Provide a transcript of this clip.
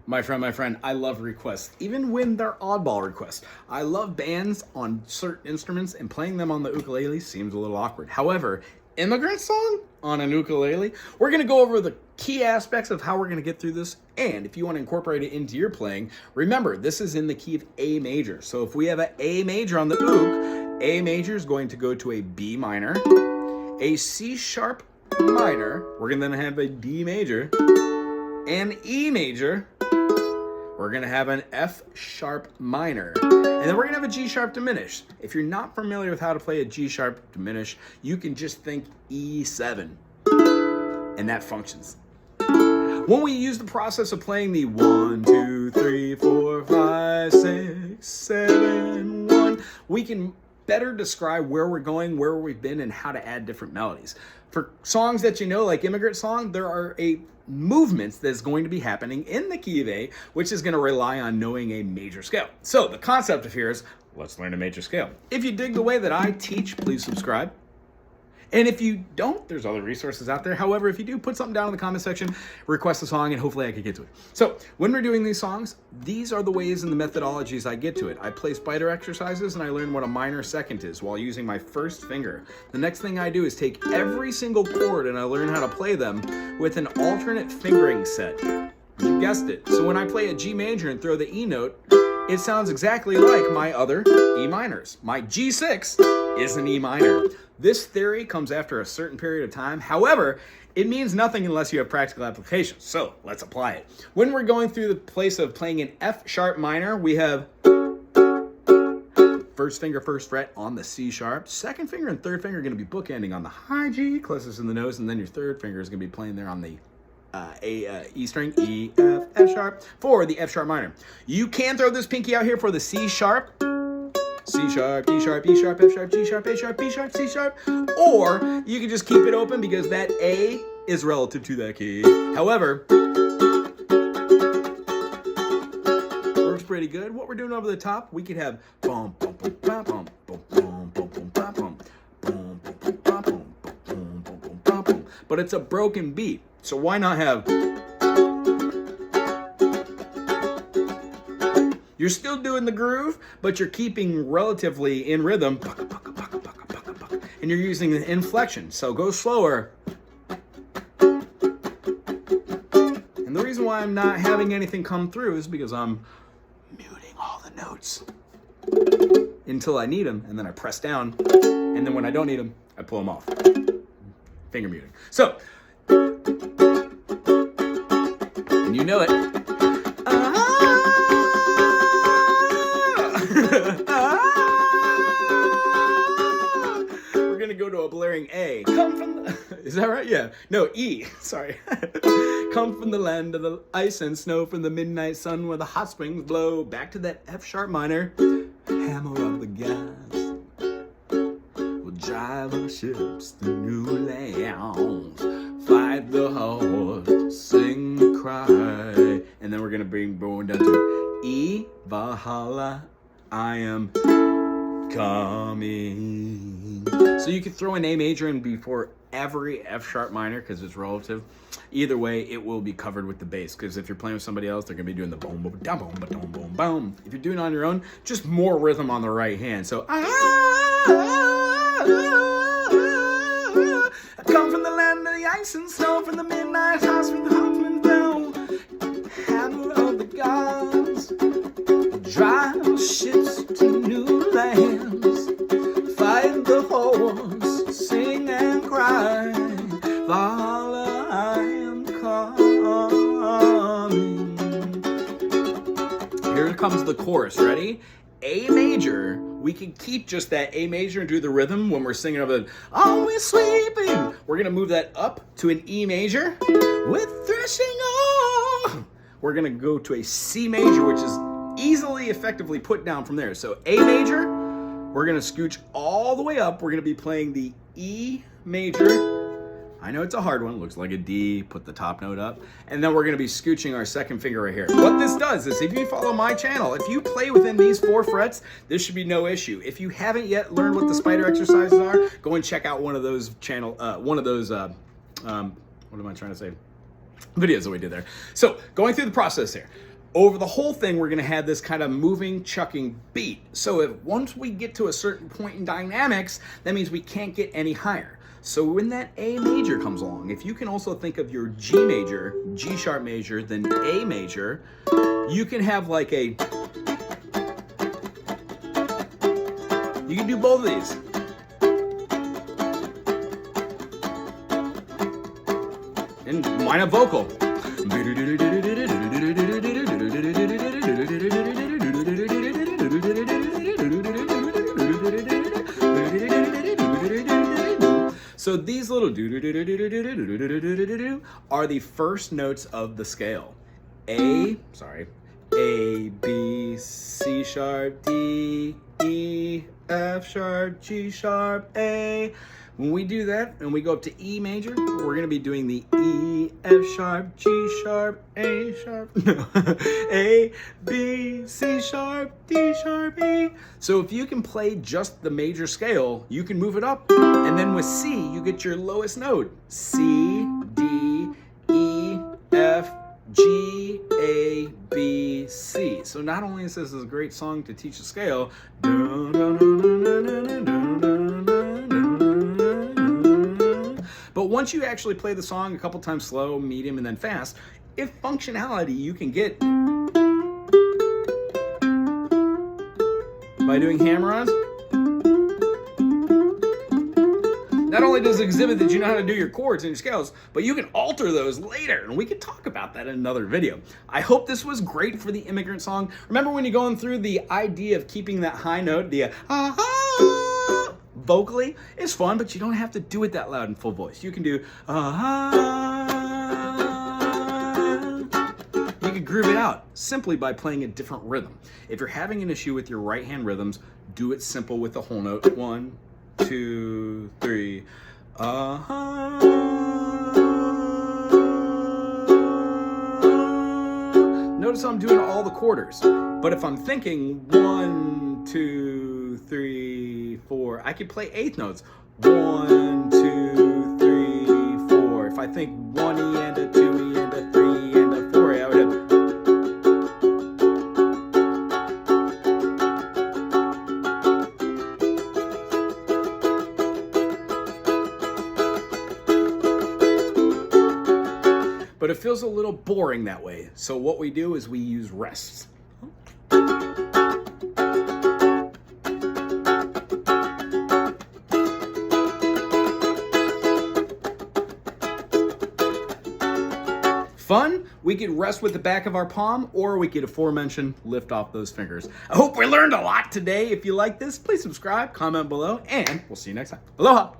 My friend, I love requests, even when they're oddball requests. I love bands on certain instruments, and playing them on the ukulele seems a little awkward. However, Immigrant song on an ukulele, we're gonna go over the key aspects of how we're gonna get through this, and if you wanna incorporate it into your playing, remember, this is in the key of A major. So if we have an A major on the uk, A major is going to go to a B minor, a C sharp minor, we're gonna then have a D major, an E major, we're gonna have an F sharp minor, and then we're gonna have a G sharp diminished. If you're not familiar with how to play a G sharp diminished, you can just think E7, and that functions. When we use the process of playing the 1, 2, 3, 4, 5, 6, 7, 1, we can better describe where we're going, where we've been, and how to add different melodies. For songs that you know, like Immigrant Song, there are movements that's going to be happening in the key of A, which is going to rely on knowing a major scale. So the concept of here is, let's learn a major scale. If you dig the way that I teach, please subscribe. And if you don't, there's other resources out there. However, if you do, put something down in the comment section, request a song, and hopefully I can get to it. So when we're doing these songs, these are the ways and the methodologies I get to it. I play spider exercises and I learn what a minor second is while using my first finger. The next thing I do is take every single chord and I learn how to play them with an alternate fingering set. You guessed it. So when I play a G major and throw the E note, it sounds exactly like my other E minors. My G6 is an E minor. This theory comes after a certain period of time. However, it means nothing unless you have practical applications. So let's apply it. When we're going through the place of playing an F sharp minor, we have first finger, first fret on the C sharp. Second finger and third finger are going to be bookending on the high G, closest in the nose, and then your third finger is going to be playing there on the E string, E, F sharp for the F sharp minor. You can throw this pinky out here for the C sharp, C sharp, D sharp, E sharp, F sharp, G sharp, A sharp, B sharp, C sharp, or you can just keep it open because that A is relative to that key. However, works pretty good. What we're doing over the top, we could have bum bum bum bum bum bum bum bum bum bum bum bum bum bum bum bum, but it's a broken beat. So why not have? You're still doing the groove, but you're keeping relatively in rhythm, and you're using the inflection. So go slower. And the reason why I'm not having anything come through is because I'm muting all the notes until I need them, and then I press down, and then when I don't need them, I pull them off. Finger muting. So, and you know it. We're gonna go to a blaring A. Come from the, is that right? Yeah. No, E. Sorry. Come from the land of the ice and snow, from the midnight sun where the hot springs blow. Back to that F sharp minor. Hammer of the gods will drive our ships to new lands. Fight the horse, sing the cry, and then we're gonna bring going down to E, Valhalla. I am coming. So you could throw an A major in before every F sharp minor because it's relative. Either way, it will be covered with the bass, because if you're playing with somebody else, they're going to be doing the boom, boom, da, boom, ba, boom, boom, boom. If you're doing it on your own, just more rhythm on the right hand. So, I come from the land of the ice and snow, from the midnight house, from the Hoffman down. Hammer of the gods, drive ships to new lands, fight the horse, sing and cry, Valhalla, I am coming. Here comes the chorus, ready? A major, we can keep just that A major and do the rhythm when we're singing over the always sleeping. We're gonna move that up to an E major with threshing on. We're gonna go to a C major, which is easily effectively put down from there. So A major, we're gonna scooch all the way up. We're gonna be playing the E major. I know it's a hard one, looks like a D, put the top note up. And then we're gonna be scooching our second finger right here. What this does is, if you follow my channel, if you play within these 4 frets, this should be no issue. If you haven't yet learned what the spider exercises are, go and check out one of those videos that we did there. So going through the process here. over the whole thing, we're going to have this kind of moving, chucking beat. So if once we get to a certain point in dynamics, that means we can't get any higher. So when that A major comes along, if you can also think of your G major, G sharp major, then A major, you can have like a, you can do both of these. And line up vocal. So these little are the first notes of the scale. A, B, C sharp, D, E, F sharp, G sharp, A. When we do that and we go up to E major, we're going to be doing the E, F sharp, G sharp, A sharp, no, A, B, C sharp, D sharp, E. So if you can play just the major scale, you can move it up. And then with C, you get your lowest note. C, D, E, F, G, A, B, C. So not only is this a great song to teach the scale, but once you actually play the song a couple times slow, medium, and then fast, if functionality you can get by doing hammer-ons, not only does it exhibit that you know how to do your chords and your scales, but you can alter those later, and we can talk about that in another video. I hope this was great for the Immigrant song. Remember when you're going through the idea of keeping that high note, the vocally, it's fun, but you don't have to do it that loud in full voice. You can do you can groove it out simply by playing a different rhythm. If you're having an issue with your right hand rhythms, do it simple with the whole note. 1, 2, 3. Notice I'm doing all the quarters, but if I'm thinking 1, 2, 3, 4, I could play eighth notes. 1, 2, 3, 4. If I think 1 E and a 2 E and a 3 E and a 4 E, I would have. But it feels a little boring that way. So what we do is we use rests. Fun, we could rest with the back of our palm, or we could aforementioned lift off those fingers. I hope we learned a lot today. If you like this, please subscribe, comment below, and we'll see you next time. Aloha!